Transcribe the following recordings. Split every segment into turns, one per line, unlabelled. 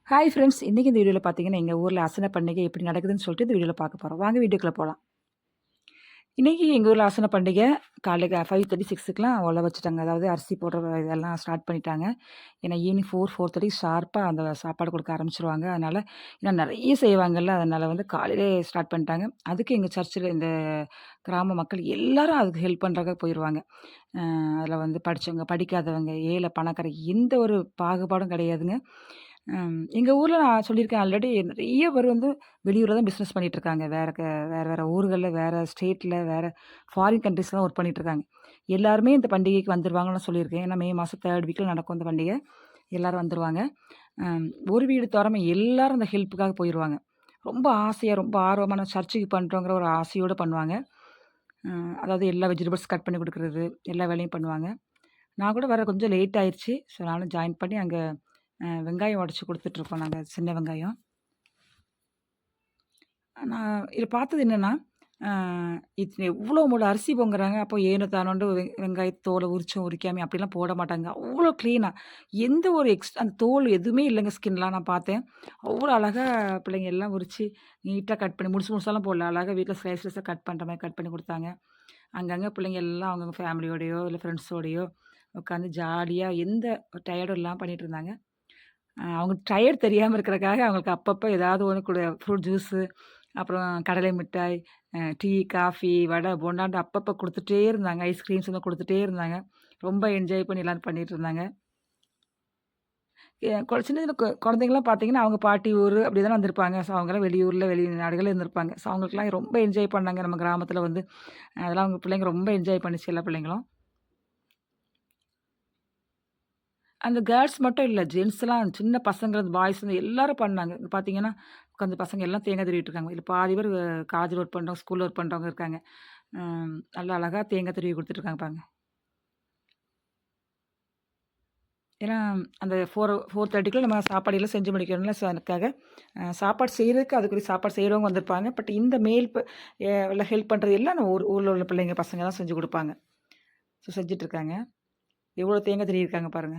Hi friends! இன்றைக்கி இந்த வீடியோவில் பார்த்தீங்கன்னா, எங்கள் ஊரில் அசன பண்டிகை எப்படி நடக்குதுன்னு சொல்லிட்டு இந்த வீடியோவில் பார்க்க போகிறோம். வாங்க வீடியோக்குள்ள போகலாம். இன்றைக்கி எங்கள் ஊரில் அசன பண்டிகை காலையில் 5:36க்குலாம் ஒலை வச்சுட்டாங்க. அதாவது அரிசி போடுற இதெல்லாம் ஸ்டார்ட் பண்ணிட்டாங்க. ஏன்னா ஈவினிங் 4:30 ஷார்ப்பாக அந்த சாப்பாடு கொடுக்க ஆரம்பிச்சுருவாங்க. அதனால் ஏன்னா நிறைய செய்வாங்கல்ல, அதனால் வந்து காலையிலே ஸ்டார்ட் பண்ணிட்டாங்க. அதுக்கு எங்கள் சர்ச்சில் இந்த கிராம மக்கள் எல்லாரும் அதுக்கு ஹெல்ப் பண்ணுறதுக்காக போயிடுவாங்க. அதில் வந்து படித்தவங்க, படிக்காதவங்க, ஏழை, பணக்காரங்க எந்த ஒரு பாகுபாடும் கிடையாதுங்க. எங்க ஊர்ல நான் சொல்லியிருக்கேன் ஆல்ரெடி நெறைய பேர் வந்து வெளியூர்ல தான் பிசினஸ் பண்ணிட்டு இருக்காங்க. வேற வேற ஊர்கள்ல, வேற ஸ்டேட்ல, வேற ஃபாரின் கண்ட்ரீஸ்லாம் ஒர்க் பண்ணிட்டு இருக்காங்க. எல்லாருமே இந்த பண்டிகைக்கு வந்துருவாங்கன்னு நான் சொல்லியிருக்கேன். ஏன்னா மே மாசம் 3 வீக்ல நடக்கும் இந்த பண்டிகை. எல்லாரும் வந்துருவாங்க. ஒரு வீடு தவறாம எல்லாரும் அந்த ஹெல்ப்புக்காக போயிருவாங்க. ரொம்ப ஆசையா, ரொம்ப ஆர்வமா நான் சர்ச்சுக்கு பண்றோங்கிற ஒரு ஆசையோட பண்ணுவாங்க. அ அதாவது எல்லா வெஜிடபிள்ஸ் கட் பண்ணி குடுக்குறது, எல்லா வேலையும் பண்ணுவாங்க. நான் கூட வர கொஞ்சம் லேட் ஆயிருச்சு. ஸோ நானும் ஜாயின் பண்ணி அங்க வெங்காயம் உடைச்சு குடுத்துட்ருக்கோம் நாங்க, சின்ன வெங்காயம். நான் இதில பார்த்தது என்னன்னா, அ இது எவ்வளோ மூட அரிசி பொங்குறாங்க. அப்போ ஏனோ தானோன்ட்டு வெங்காயத்த தோல உரிச்சும், உரிக்காமயும் அப்படிலாம் போட மாட்டாங்க. அவ்வளோ கிளீனா, எந்த ஒரு அந்த தோல் எதுவுமே இல்லங்க ஸ்கின்லாம் நான் பார்த்தேன். அவ்வளோ அழகா பிள்ளைங்க எல்லாம் உரிச்சு, நீட்டா கட் பண்ணி முழுசு முழுசாலாம் போடல. அழகா வீட்ல ஸ்லைஸ் ஸ்லைஸா கட் பண்ற மாரி கட் பண்ணி குடுத்தாங்க. அங்கங்க பிள்ளைங்க எல்லாம் அவங்கவங்க ஃபேமிலியோடயோ, இல்ல ஃப்ரெண்ட்ஸோடயோ உட்காந்து ஜாலியா எந்த டயர்டும் இல்லாம பண்ணிட்டுருந்தாங்க. அவங்க டயர்ட் தெரியாம இருக்கிறதுக்காக அவங்களுக்கு அப்பப்போ ஏதாவது ஒண்ணு ஃப்ரூட் ஜூஸு, அப்புறம் கடலை மிட்டாய், டீ, காஃபி, வடை, போண்டான்ட்டு அப்பப்போ குடுத்துட்டே இருந்தாங்க. ஐஸ்கிரீம்ஸ் எல்லாம் குடுத்துட்டே இருந்தாங்க. ரொம்ப என்ஜாய் பண்ணி எல்லாரும் பண்ணிட்டுருந்தாங்க. சின்ன சின்ன குழந்தைங்கலாம் பார்த்தீங்கன்னா, அவங்க பாட்டி ஊரு அப்படி தானே வந்திருப்பாங்க. ஸோ அவங்கலாம் வெளியூர்ல, வெளிநாடுகள்ல இருந்திருப்பாங்க. ஸோ அவங்களுக்கெல்லாம் ரொம்ப என்ஜாய் பண்ணாங்க நம்ம கிராமத்தில வந்து. அதெல்லாம் அவங்க பிள்ளைங்க ரொம்ப என்ஜாய் பண்ணுச்சு எல்லா பிள்ளைங்களும். அந்த கேர்ள்ஸ் மட்டும் இல்ல. ஜென்ஸ்லாம் சின்ன பசங்க, பாய்ஸ் எல்லாரும் பண்ணாங்க. இங்க பார்த்தீங்கன்னா, உட்காந்து பசங்க எல்லாம் தேங்காய் திருவிட்டு இருக்காங்க. இதுல பாதி பேர் காலேஜ் ஒர்க் பண்றவங்க, ஸ்கூல்ல ஒர்க் பண்றவங்க இருக்காங்க. நல்லா அழகா தேங்காய் திருவி குடுத்துட்டு இருக்காங்க பாருங்க. ஏன்னா, அந்த 4:30க்குள்ள நம்ம சாப்பாடு எல்லாம் செஞ்சு முடிக்கணும்ல. ஸோ அதுக்காக சாப்பாடு செய்றதுக்கு அதுக்குரிய சாப்பாடு செய்றவங்க வந்திருப்பாங்க. பட் இந்த மேல் எல்லாம் ஹெல்ப் பண்றது எல்லாம் நம்ம ஊர்ல உள்ள பிள்ளைங்க, பசங்க தான் செஞ்சு குடுப்பாங்க. ஸோ செஞ்சுட்டு இருக்காங்க. எவ்வளோ தேங்காய் திருவியிருக்காங்க பாருங்க.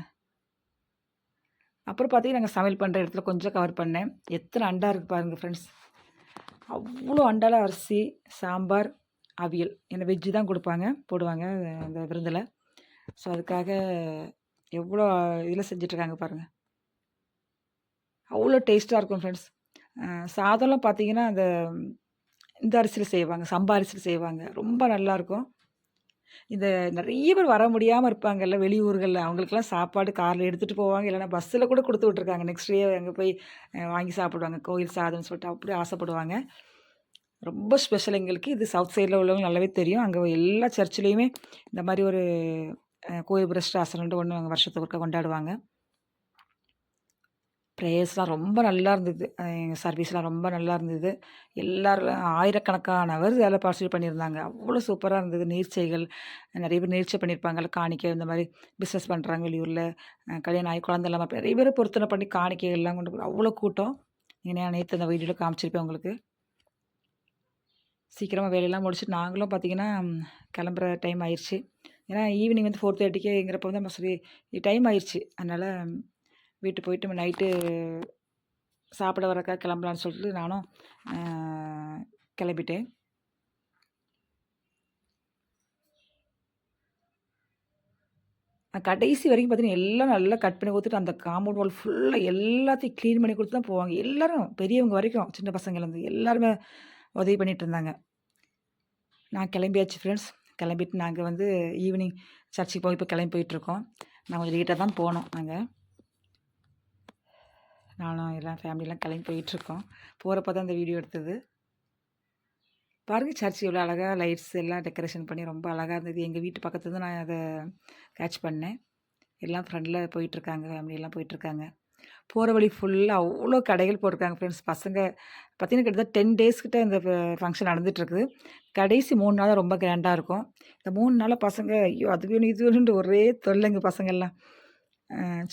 அப்புறம் பார்த்தீங்கன்னா, நாங்க சமையல் பண்ற இடத்துல கொஞ்சம் கவர் பண்ணேன். எத்தன அண்டா இருக்கு பாருங்க ஃப்ரெண்ட்ஸ். அவ்ளோ அண்டால அரிசி, சாம்பார், அவியல். ஏன்னா வெஜ்ஜு தான் போடுவாங்க அந்த விருந்துல. ஸோ அதுக்காக எவ்வளோ இதில செஞ்சுட்ருக்காங்க பாருங்க. அவ்வளோ டேஸ்ட்டா இருக்கும் ஃப்ரெண்ட்ஸ். சாதம்லாம் பார்த்தீங்கன்னா, இந்த அரிசியில செய்வாங்க. சம்பா அரிசியில செய்வாங்க. ரொம்ப நல்லாருக்கும். இந்த நெறைய பேர் வர முடியாம இருப்பாங்கல்ல, வெளியூர்கள்ல. அவங்களுக்கெல்லாம் சாப்பாடு கார்ல எடுத்துட்டு போவாங்க. இல்லன்னா பஸ்ஸில கூட குடுத்து விட்டுருக்காங்க. நெக்ஸ்ட் டே அங்க போய் வாங்கி சாப்பிடுவாங்க. கோயில் சாதம்னு சொல்லிட்டு அப்படி ஆசைப்படுவாங்க. ரொம்ப ஸ்பெஷல் எங்களுக்கு. இது சவுத் சைட்ல உள்ளவங்களுக்கு நல்லாவே தெரியும். அங்க எல்லா சர்ச்லயுமே இந்த மாரி ஒரு கோயில் பிரஸ்ட் ஆசனம்ன்ட்டு ஒண்ணு வருஷத்துக்கு ஒருக்கா கொண்டாடுவாங்க. பிரேயர்ஸ்லாம் ரொம்ப நல்லா இருந்தது. எங்க சர்வீஸ்லாம் ரொம்ப நல்லா இருந்தது. எல்லாரும் ஆயிரக்கணக்கானவர் அதில பார்ட்டிசிபேட் பண்ணியிருந்தாங்க. அவ்வளோ சூப்பரா இருந்தது. நீர்ச்சைகள் நெறைய பேர் நீர்ச்சை பண்ணியிருப்பாங்கல்ல, காணிக்கை இந்த மாரி பிசினஸ் பண்றாங்க வெளியூர்ல. கல்யாணம் ஆகி குழந்தை இல்லாம நெறைய பேர் பொருத்தனை பண்ணி காணிக்கைகள்லாம் கொண்டு அவ்வளோ கூட்டம். நான் நேத்து அந்த வீடியோல காமிச்சிருப்பேன் உங்களுக்கு. சீக்கிரமா வேலையெல்லாம் முடிச்சுட்டு நாங்களும் பார்த்தீங்கன்னா, கிளம்புற டைம் ஆயிருச்சு. ஏன்னா ஈவினிங் வந்து 4:30ங்கிறப்ப வந்து நம்ம சரி டைம் ஆயிருச்சு. அதனால வீட்டுக்கு போயிட்டு நைட்டு சாப்பிட வரக்காக கிளம்பலான்னு சொல்லிட்டு நானும் அ கிளம்பிட்டேன். கடைசி வரைக்கும் பார்த்தீங்கன்னா, எல்லாம் நல்லா கட் பண்ணி குடுத்துட்டு, அந்த காம்பவுண்ட் வால் ஃபுல்லா எல்லாத்தையும் கிளீன் பண்ணி குடுத்து தான் போவாங்க. எல்லாரும் பெரியவங்க வரைக்கும், சின்ன பசங்கலேருந்து எல்லாருமே உதவி பண்ணிட்டு இருந்தாங்க. நான் கிளம்பியாச்சு ஃப்ரெண்ட்ஸ். கிளம்பிட்டு நாங்க வந்து ஈவினிங் சர்ச்சுக்கு போய் இப்போ கிளம்பி போயிட்டுருக்கோம். நான் கொஞ்சம் லேட்டா தான் போனோம் நாங்க. நானும் எல்லாம் ஃபேமிலிலாம் கிளம்பி போயிட்டுருக்கோம். போறப்ப தான் இந்த வீடியோ எடுத்தது. பாருங்க சர்ச் எவ்வளோ அழகா லைட்ஸ் எல்லாம் டெக்கரேஷன் பண்ணி ரொம்ப அழகா இருந்தது. எங்க வீட்டு பக்கத்துல இருந்து நான் அத கேட்ச் பண்ணேன். எல்லாம் ஃப்ரெண்ட்ல போயிட்டுருக்காங்க, ஃபேமிலியெல்லாம் போயிட்டுருக்காங்க. போற வழி ஃபுல்லா அவ்ளோ கடைகள் போட்டிருக்காங்க ஃப்ரெண்ட்ஸ். பசங்க பார்த்தீங்கன்னா, கிட்டத்தட்ட 10 டேஸ் கிட்ட இந்த ஃபங்ஷன் நடந்துட்டுருக்குது. கடைசி 3 நாள் ரொம்ப கிராண்டா இருக்கும். இந்த 3 நாளா பசங்க ஐயோ! அது வேணும், இது வேணுன்ட்டு ஒரே தொல்லைங்க பசங்கள்லாம்.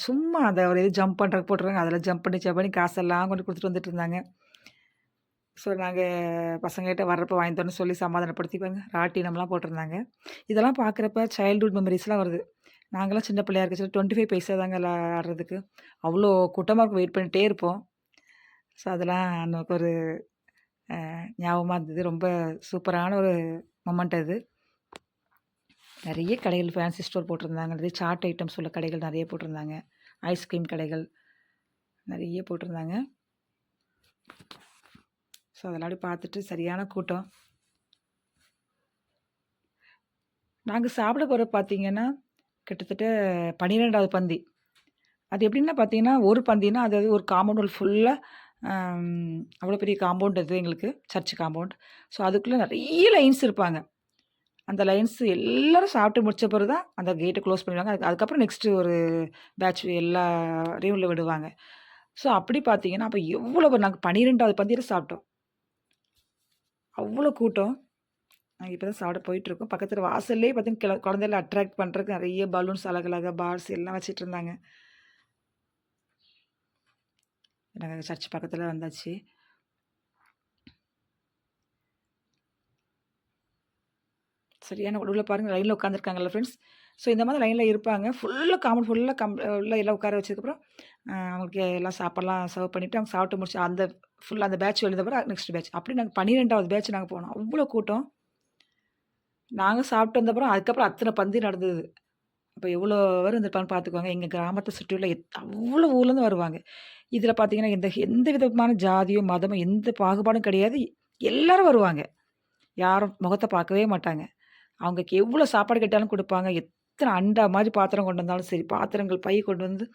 சும்மா அந்த ஒரு இது ஜம்ப் பண்றதுக்கு போட்டுருக்காங்க. அதில ஜம்ப் பண்ணி ஜம்ப் பண்ணி காசெல்லாம் கொண்டு குடுத்துட்டு வந்துட்டுருந்தாங்க. ஸோ நாங்க பசங்ககிட்ட வர்றப்போ வாங்கி தரேன்னு சொல்லி சமாதானப்படுத்தி பாருங்க, ராட்டினம்லாம் போட்டிருந்தாங்க. இதெல்லாம் பார்க்குறப்ப சைல்ட்ஹுட் மெமரீஸ்லாம் வருது. நாங்கலாம் சின்ன பிள்ளையா இருக்கச்சுல 25 பைசா தாங்க ஆடுறதுக்கு. அவ்வளோ கூட்டமா இருக்கும். வெயிட் பண்ணிட்டே இருப்போம். ஸோ அதெல்லாம் நமக்கு ஒரு ஞாபகமா இருந்தது. ரொம்ப சூப்பரான ஒரு மொமெண்ட் அது. நெறைய கடைகள் ஃபேன்சி ஸ்டோர் போட்டிருந்தாங்க. நெறைய சாட் ஐட்டம்ஸ் உள்ள கடைகள் நெறைய போட்டிருந்தாங்க. ஐஸ்கிரீம் கடைகள் நெறைய போட்டிருந்தாங்க. ஸோ அதெல்லாம் அப்படியே பார்த்துட்டு சரியான கூட்டம். நாங்க சாப்பிட போற பார்த்தீங்கன்னா, கிட்டத்தட்ட 12வது பந்தி. அது எப்படின்னா பார்த்தீங்கன்னா, ஒரு பந்தின்னா அதாவது ஒரு காம்பவுண்ட் ஃபுல்லா அவ்வளோ பெரிய காம்பவுண்ட் அது எங்களுக்கு. Search compound. ஸோ அதுக்குள்ள நெறைய லைன்ஸ் இருப்பாங்க. அந்த லைன்ஸ் எல்லாரும் சாப்பிட்டு முடிச்ச பிறகு தான் அந்த கேட்ட க்ளோஸ் பண்ணிடுவாங்க. அதுக்கப்புறம் நெக்ஸ்ட் ஒரு பேட்ச் எல்லாரையும் உள்ள விடுவாங்க. ஸோ அப்படி பார்த்தீங்கன்னா, அப்ப எவ்வளோ நாங்க 12வது பந்தியில சாப்பிட்டோம். அவ்வளோ கூட்டம். நாங்க இப்ப தான் சாப்பிட போயிட்டுருக்கோம். பக்கத்துல வாசல்லயே பார்த்தீங்கன்னா, குழந்தைகள அட்ராக்ட் பண்றதுக்கு நெறைய பலூன்ஸ் அழகழகா பார்ஸ் எல்லாம் வச்சுட்டுருந்தாங்க. நாங்க சர்ச் பக்கத்துல வந்தாச்சு. சரியான உள்ள பாருங்க லைன்ல உட்காந்துருக்காங்கல்ல ஃப்ரெண்ட்ஸ். ஸோ இந்த மாதிரி லைன்ல இருப்பாங்க. ஃபுல்லா காம்பவுண்ட் ஃபுல்லா உள்ள எல்லாம் உட்கார வச்சதுக்கப்புறம், அவங்களுக்கு எல்லாம் சாப்பாடுலாம் சர்வ் பண்ணிட்டு, அவங்க சாப்பிட்டு முடிச்சு அந்த ஃபுல்லா அந்த பேட்ச் எழுந்தப்பறம் நெக்ஸ்ட் பேட்ச். அப்படி நாங்க 12வது பேட்ச் நாங்க போனோம். அவ்வளோ கூட்டம். நாங்க சாப்பிட்டு வந்தப்புறம் அதுக்கப்புறம் அத்தன பந்தி நடந்தது. அப்ப எவ்வளோ பேர் வந்திருப்பாங்கன்னு பார்த்துக்கோங்க. எங்க கிராமத்த சுற்றியுள்ள அவ்வளோ ஊர்லேருந்து வருவாங்க. இதில பார்த்தீங்கன்னா, எந்த விதமான ஜாதியோ, மதமோ எந்த பாகுபாடும் கிடையாது. எல்லாரும் வருவாங்க. யாரும் முகத்த பார்க்கவே மாட்டாங்க. அவங்களுக்கு எவ்வளோ சாப்பாடு கேட்டாலும் குடுப்பாங்க. எத்தன அண்டா மாரி பாத்திரம் கொண்டு வந்தாலும் சரி, பாத்திரங்கள் பை கொண்டு வந்து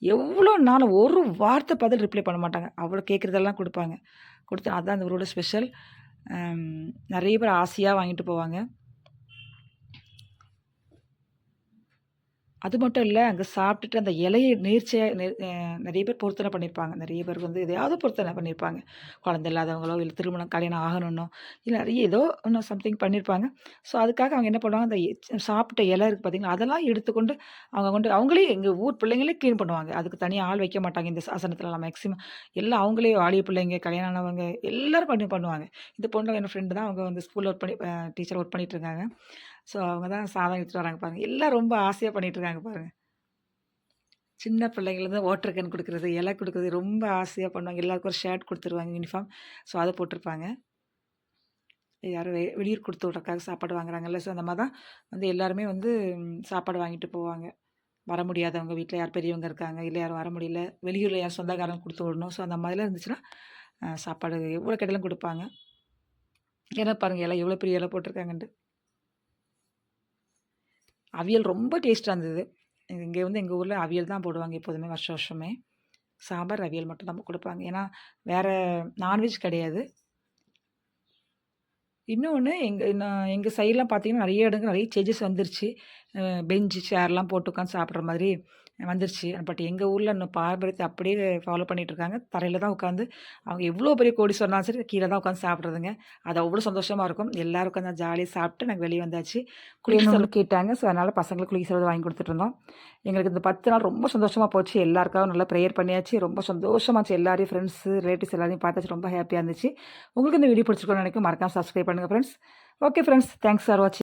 எவ்வளோனாலும் ஒரு வார்த்தை பதில் ரிப்ளை பண்ண மாட்டாங்க. அவ்வளோ கேட்குறதெல்லாம் குடுப்பாங்க. குடுத்து அதான் அந்த ஊரோட ஸ்பெஷல். நெறைய பேர் ஆசையா வாங்கிட்டு போவாங்க. அது மட்டும் இல்ல, அங்க சாப்பிட்டுட்டு அந்த இலைய நீர்ச்சையா நெறைய பேர் பொருத்தனை பண்ணியிருப்பாங்க. நெறைய பேர் வந்து எதையாவது பொருத்தனை பண்ணியிருப்பாங்க. குழந்தை இல்லாதவங்களோ, இல்ல திருமணம் கல்யாணம் ஆகணும்னோ, இல்ல நெறைய ஏதோ இன்னும் சம்திங் பண்ணியிருப்பாங்க. ஸோ, அதுக்காக அவங்க என்ன பண்ணுவாங்க, அந்த சாப்பிட்ட இலை இருக்கு பார்த்தீங்களா, அதெல்லாம் எடுத்துக்கொண்டு அவங்க கொண்டு அவங்களே எங்க ஊர் பிள்ளைங்களே கிளீன் பண்ணுவாங்க. அதுக்கு தனியா ஆள் வைக்க மாட்டாங்க இந்த ஆசனத்துலலாம் மேக்ஸிமம். எல்லாம் அவங்களே வாலிப பிள்ளைங்க, கல்யாணம் ஆனவங்க எல்லாரும் பண்ணுவாங்க. இந்த பொண்ணு என்னோட ஃப்ரெண்டு தான். அவங்க வந்து ஸ்கூல்ல ஒர்க் பண்ணி டீச்சர் ஒர்க் பண்ணிட்டு இருக்காங்க. ஸோ, அவங்க தான் சாதம் எடுத்துட்டு வராங்க பாருங்க. எல்லாம் ரொம்ப ஆசையா பண்ணிட்டு இருக்காங்க பாருங்க. சின்ன பிள்ளைங்கலேருந்து வாட்டர் கேன் குடுக்குறது, இலை குடுக்குறது ரொம்ப ஆசையா பண்ணுவாங்க. எல்லாருக்கும் ஒரு ஷர்ட் குடுத்துருவாங்க யூனிஃபார்ம். ஸோ, அத போட்டிருப்பாங்க. யாரும் வெளியூர் குடுத்து விட்றதுக்காக சாப்பாடு வாங்குறாங்கல்ல. ஸோ, அந்த மாரி தான் வந்து எல்லாருமே வந்து சாப்பாடு வாங்கிட்டு போவாங்க. வர முடியாதவங்க வீட்ல யார் பெரியவங்க இருக்காங்க, இல்ல யாரும் வர முடியல, வெளியூர்ல யார் சொந்தக்காரங்க குடுத்து விடணும். ஸோ, அந்த மாதிரிலாம் இருந்துச்சுன்னா, சாப்பாடு எவ்வளோ கேட்டாலும் குடுப்பாங்க. ஏன்னா பாருங்க இலை எவ்வளோ பெரிய இலை போட்டிருக்காங்கன்ட்டு. அவியல் ரொம்ப டேஸ்ட்டா இருந்தது. இங்க வந்து எங்க ஊர்ல அவியல் தான் போடுவாங்க எப்போதுமே வருஷம் வருஷமே. சாம்பார், அவியல் மட்டும் தான் குடுப்பாங்க. ஏன்னா, வேற நான்வெஜ் கிடையாது. இன்னொன்னு எங்க சைட்லாம் பார்த்தீங்கன்னா, நெறைய இடங்கள் நெறைய சேஞ்சஸ் வந்துருச்சு. பெஞ்ச், சேர்லாம் போட்டு உட்காந்து சாப்பிடுற மாதிரி வந்துருச்சு. பட் எங்க ஊர்ல இன்னும் பாரம்பரியத்த அப்படியே ஃபாலோ பண்ணிட்டு இருக்காங்க. தரையில தான் உட்காந்து அவங்க எவ்வளோ பெரிய கோடீஸ்வரனாலும் சரி, கீழ தான் உட்காந்து சாப்பிடுறதுங்க. அது அவ்வளோ சந்தோஷமா இருக்கும். எல்லாரும் உட்காந்து ஜாலியா சாப்பிட்டு நாங்க வெளிய வந்தாச்சு. குளிக்க சொல்ல கேட்டாங்க. ஸோ, அதனால பசங்களுக்கு குளிக்க சொல்ல வாங்கி குடுத்துட்டு இருந்தோம். எங்களுக்கு இந்த 10 நாள் ரொம்ப சந்தோஷமா போச்சு. எல்லாருக்காகவும் நல்லா ப்ரேயர் பண்ணியாச்சு. ரொம்ப சந்தோஷமா இருந்துச்சு. எல்லாரையும் ஃப்ரெண்ட்ஸு, ரிலேட்டிவ்ஸ் எல்லாரையும் பார்த்தாச்சு. ரொம்ப ஹேப்பியா இருந்துச்சு. உங்களுக்கு இந்த வீடியோ பிடிச்சிருக்கும்னு நினைக்கிறேன். மறக்காம சப்ஸ்கிரைப் பண்ணுங்க friends. Okay friends. Thanks for வாட்சிங்.